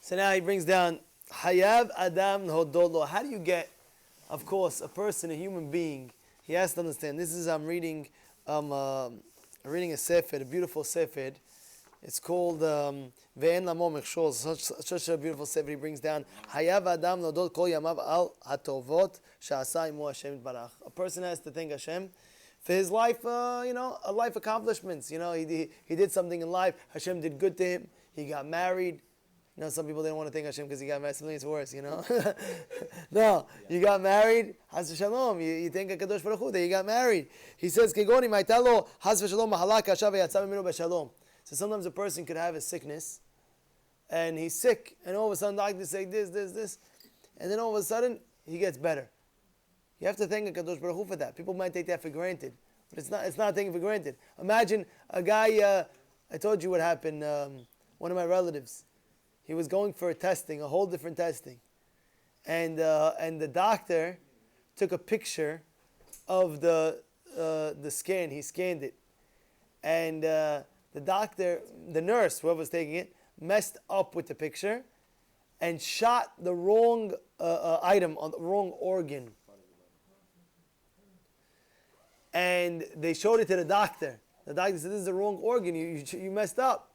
So now he brings down Hayav Adam Hodolo. How do you get, of course, a person, a human being? He has to understand. This is I'm reading a sefer, a beautiful sefer. It's called Ve'en Lamo Mechshol. Such a beautiful sefer. He brings down Hayav Adam Hodol Kol Yamav Al Hatovot Sha'asa Imo Hashem Barach. A person has to thank Hashem for his life, a life accomplishments. He did something in life. Hashem did good to him. He got married. Some people didn't want to thank Hashem because he got married. Something is worse, No, you got married. Has v'shalom. You thank HaKadosh Baruch Hu that you got married. He says, Kegoni ma'italo has v'shalom mahala kasha v'yatzah mimenu b'shalom. So sometimes a person could have a sickness, and he's sick, and all of a sudden doctors say this, and then all of a sudden he gets better. You have to thank HaKadosh Baruch Hu for that. People might take that for granted, but it's not taken for granted. Imagine a guy. I told you what happened. One of my relatives. He was going for a whole different testing. And the doctor took a picture of the scan. He scanned it. And the nurse, whoever was taking it, messed up with the picture and shot the wrong item on the wrong organ. And they showed it to the doctor. The doctor said, this is the wrong organ. You messed up.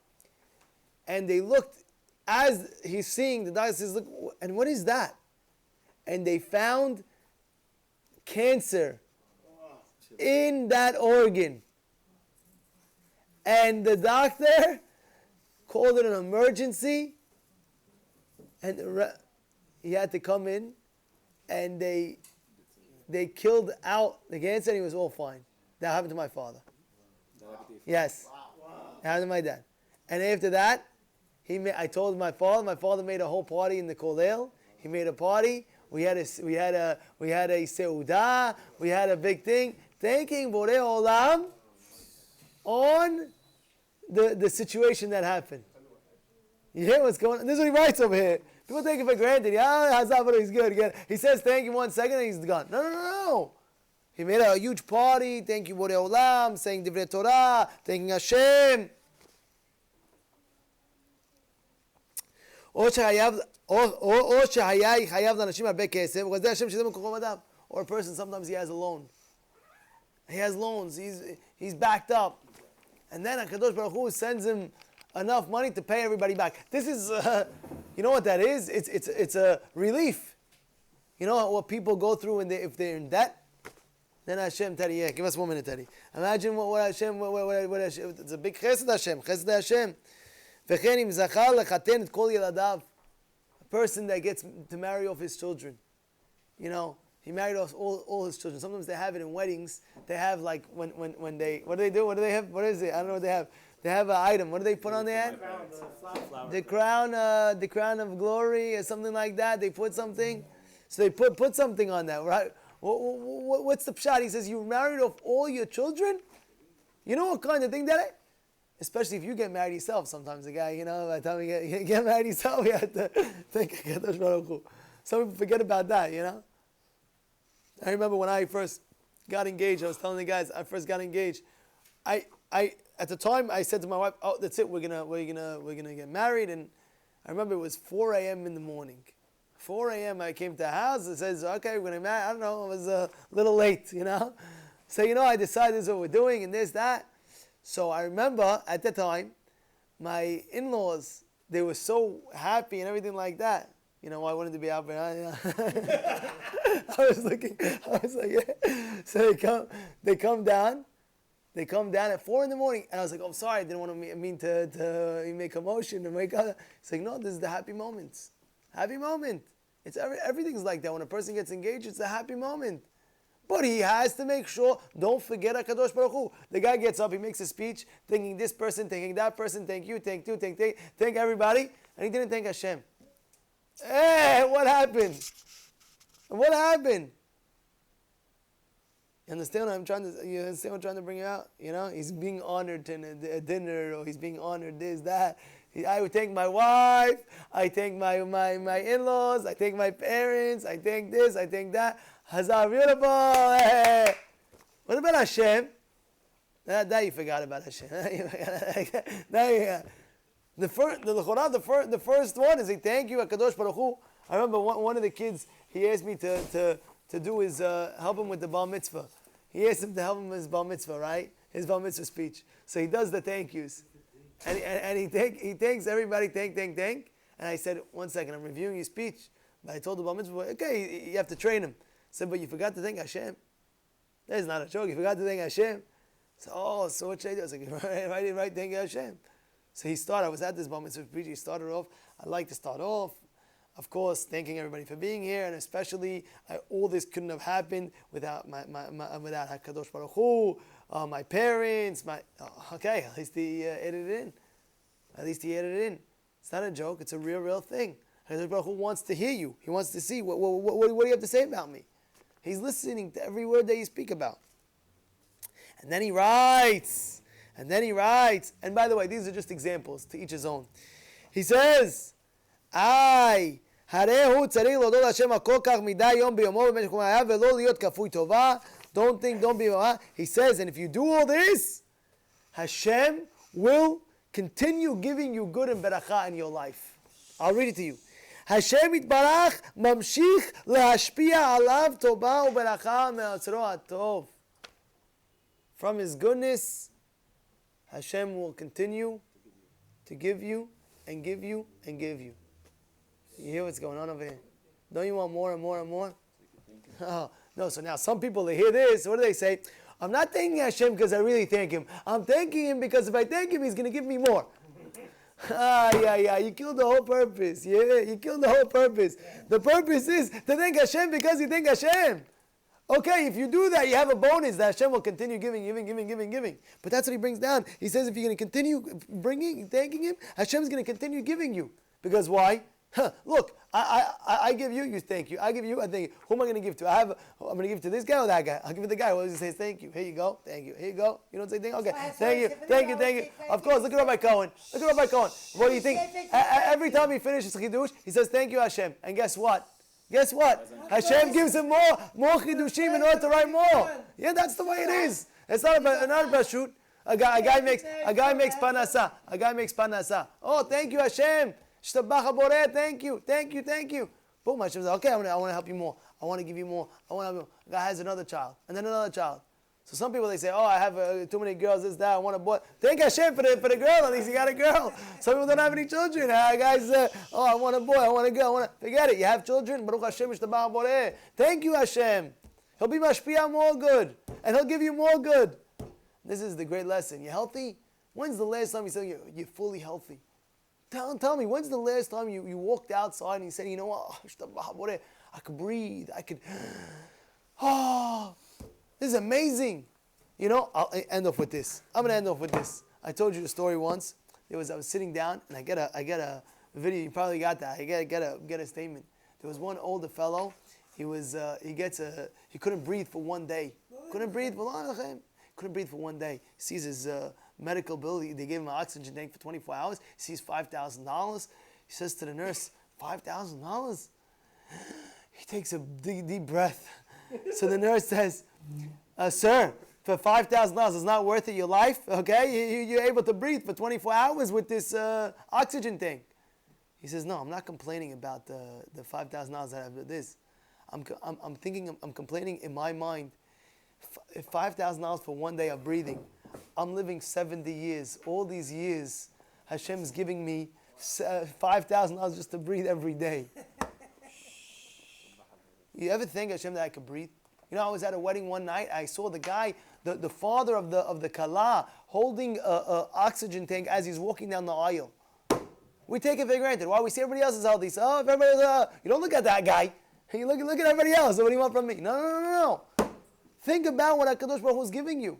And they looked. As he's seeing, the doctor says, look, and what is that? And they found cancer in that organ. And the doctor called it an emergency, and he had to come in, and they killed out the cancer, and he was all fine. That happened to my father. Yes. It happened to my dad. And after that, I told my father made a whole party in the kollel. He made a party. We had a seudah. We had a big thing, thanking Borei Olam on the situation that happened. You hear what's going on? This is what he writes over here. People take it for granted. He's good. He says thank you 1 second and he's gone. No. He made a huge party. Thank you Borei Olam, saying Divrei Torah, thanking Hashem. Or a person, sometimes he has a loan. He has loans. He's backed up. And then HaKadosh Baruch Hu sends him enough money to pay everybody back. This is, you know what that is? It's a relief. You know what people go through if they're in debt? Then Hashem, Teddy, give us 1 minute, Teddy. Imagine what Hashem, it's a big chesed Hashem. A person that gets to marry off his children. He married off all his children. Sometimes they have it in weddings. They have like when they, what do they do? What do they have? What is it? I don't know what they have. They have an item. What do they put on their head? The crown of glory or something like that. They put something. So they put something on that, right? What's the pshat? He says, you married off all your children? You know what kind of thing that is? Especially if you get married yourself, sometimes the guy, by the time you get married yourself, you have to think HaKadosh Baruch Hu. Some people forget about that, I remember when I first got engaged, I was telling the guys, I first got engaged. I at the time I said to my wife, oh, that's it, we're gonna get married, and I remember it was 4 a.m. in the morning. 4 a.m. I came to the house, it says, okay, we're gonna marry. I don't know, it was a little late, So I decided this is what we're doing, and this, that. So I remember at the time, my in-laws, they were so happy and everything like that. I wanted to be out there. I was like, yeah. So they come down at 4 in the morning, and I was like, oh, sorry, I didn't want to make commotion and wake up. It's like, no, this is the happy moments. Happy moment. It's everything's like that. When a person gets engaged, it's a happy moment. But he has to make sure, don't forget HaKadosh Baruch Hu. The guy gets up, he makes a speech, thanking this person, thanking that person, thank you, thank everybody, and he didn't thank Hashem. Hey, what happened? What happened? You understand what I'm trying to bring out? He's being honored in a dinner, or he's being honored this, that. I would thank my wife, I thank my in-laws, I thank my parents, I thank this, I thank that. Hazar, beautiful. Hey. What about Hashem? That you forgot about Hashem. The first one is a thank you, HaKadosh Baruch Hu. I remember one of the kids, he asked me to do his, help him with the Bar Mitzvah. He asked him to help him with his Bar Mitzvah, right? His Bar Mitzvah speech. So he does the thank yous. And he thanks everybody, thank. And I said, 1 second, I'm reviewing your speech. But I told the Bar Mitzvah, okay, you have to train him. I said, but you forgot to thank Hashem. That is not a joke. You forgot to thank Hashem. So what should I do? I was like, right, thank Hashem. So he started, I was at this Bar Mitzvah speech, he started off, I like to start off, of course, thanking everybody for being here, and especially, all this couldn't have happened without without HaKadosh Baruch Hu, my parents, okay, at least he added it in. At least he added it in. It's not a joke, it's a real thing. HaKadosh Baruch Hu wants to hear you. He wants to see, what do you have to say about me? He's listening to every word that you speak about. And then he writes, and by the way, these are just examples, to each his own. He says, don't be. He says, and if you do all this, Hashem will continue giving you good and beracha in your life. I'll read it to you. Hashem yitbarach mamshich lehashpia alav tova uberacha me'atzro atov. From His goodness, Hashem will continue to give you and give you and give you. You hear what's going on over here? Don't you want more and more and more? Oh, no, so now some people, they hear this, what do they say? I'm not thanking Hashem because I really thank Him. I'm thanking Him because if I thank Him, He's going to give me more. You killed the whole purpose. Yeah, you killed the whole purpose. The purpose is to thank Hashem because you thank Hashem. Okay, if you do that, you have a bonus that Hashem will continue giving. But that's what he brings down. He says if you're going to continue thanking Him, Hashem's going to continue giving you. Because why? Look, I give you, you thank you. I give you, I thank you. Who am I going to give to? I'm going to give to this guy or that guy? I'll give it to the guy who says thank you. Here you go. Thank you. Here you go. You don't say thank you? Okay. Thank you. Of course, look at Rabbi Cohen. What do you think? Every time he finishes Chidush, he says thank you, Hashem. And guess what? Hashem gives him more chidushim in order to write more. Yeah, that's the way it is. It's not about shoot. A guy makes panasa. Oh, thank you, Hashem. Thank you. Boom, Hashem says, okay, I want to help you more. I want to give you more. A guy has another child, and then another child. So some people, they say, oh, I have too many girls, this, that, I want a boy. Thank Hashem for the girl, at least you got a girl. Some people don't have any children. Guys say, oh, I want a boy, I want a girl. Forget it, you have children. Baruch Hashem, thank you, Hashem. He'll be mashpia more good, and He'll give you more good. This is the great lesson. You're healthy? When's the last time you said you're fully healthy? Tell me, when's the last time you walked outside and you said, you know what, I could breathe, this is amazing. You know, I'll end off with this. I'm going to end off with this. I told you the story once. I was sitting down and I get a video, you probably got that, I get a statement. There was one older fellow, he couldn't breathe for 1 day. Couldn't breathe for 1 day. He sees his medical bill, they gave him an oxygen tank for 24 hours. He sees $5,000. He says to the nurse, $5,000? He takes a deep breath. So the nurse says, sir, for $5,000, it's not worth it your life, okay? You're able to breathe for 24 hours with this oxygen tank. He says, no, I'm not complaining about the $5,000 that I have this. I'm complaining in my mind, $5,000 for 1 day of breathing. I'm living 70 years. All these years, Hashem's giving me $5,000 just to breathe every day. You ever think, Hashem, that I could breathe? You know, I was at a wedding one night. I saw the guy, the father of the kala, holding a oxygen tank as he's walking down the aisle. We take it for granted. Why? We see everybody else is healthy. So, oh, everybody, you don't look at that guy. You look at everybody else. So what do you want from me? No. Think about what HaKadosh Baruch Hu is giving you.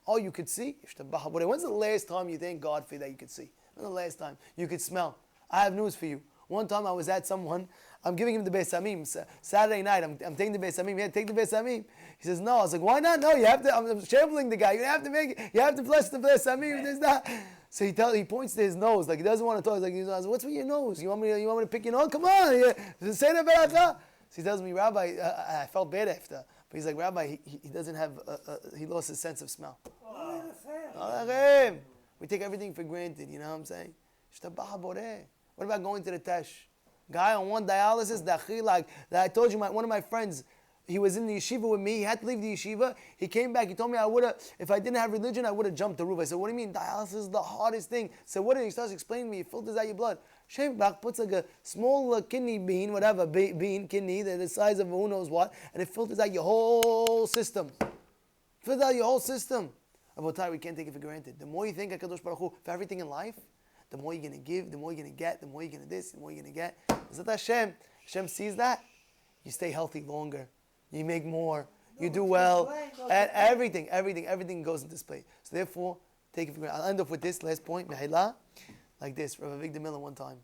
Oh, you could see? When's the last time you thank God for that you could see? When's the last time you could smell? I have news for you. One time I was at someone, I'm giving him the Beis Hamim. Saturday night, I'm taking the Beis Hamim. Yeah, take the Beis Hamim. He says, no. I was like, why not? No, you have to, I'm shambling the guy. You have to make it. You have to bless the Beis Hamim. There's that. So he points to his nose, like he doesn't want to talk. He's like, what's with your nose? You want me to pick your nose? Come on. Yeah. Say that beracha. So he tells me, Rabbi, I felt bad after. But he's like, Rabbi, he doesn't have, he lost his sense of smell. We take everything for granted, you know what I'm saying? What about going to the tesh? Guy on one dialysis, that I told you, one of my friends, he was in the yeshiva with me. He had to leave the yeshiva. He came back. He told me if I didn't have religion, I would have jumped the roof. I said, what do you mean? Dialysis is the hardest thing. So what? He starts explaining to me. It filters out your blood. Shembach puts like a small kidney bean, whatever, kidney, the size of who knows what, and it filters out your whole system. Filters out your whole system. Abotai, we can't take it for granted. The more you think HaKadosh Baruch Hu for everything in life, the more you're going to give, the more you're going to get, the more you're going to this, the more you're going to get. Bezrat Hashem, Hashem sees that. You stay healthy longer. You make more. You do well. And everything goes into play. So therefore, take it for granted. I'll end off with this last point. Mehila. Like this. Rabbi Victor Miller one time.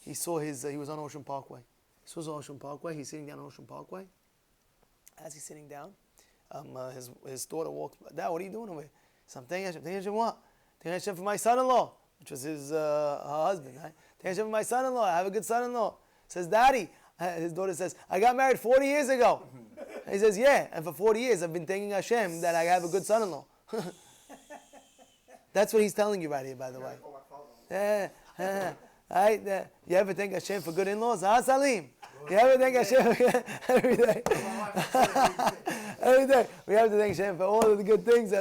He saw he was on Ocean Parkway. He saw Ocean Parkway. He's sitting down on Ocean Parkway. As he's sitting down, his daughter walks by. Dad, what are you doing over here? So I'm thanking Hashem. Thanking Hashem what? Thanking Hashem for my son-in-law, which was her husband. Right? Thanking Hashem for my son-in-law. I have a good son-in-law. Says, Daddy. His daughter says, I got married 40 years ago. He says, yeah, and for 40 years I've been thanking Hashem that I have a good son-in-law. That's what he's telling you right here, by the way. You ever thank Hashem for good in-laws? Salim? You ever thank Hashem every day? Every day. We have to thank Hashem for all of the good things.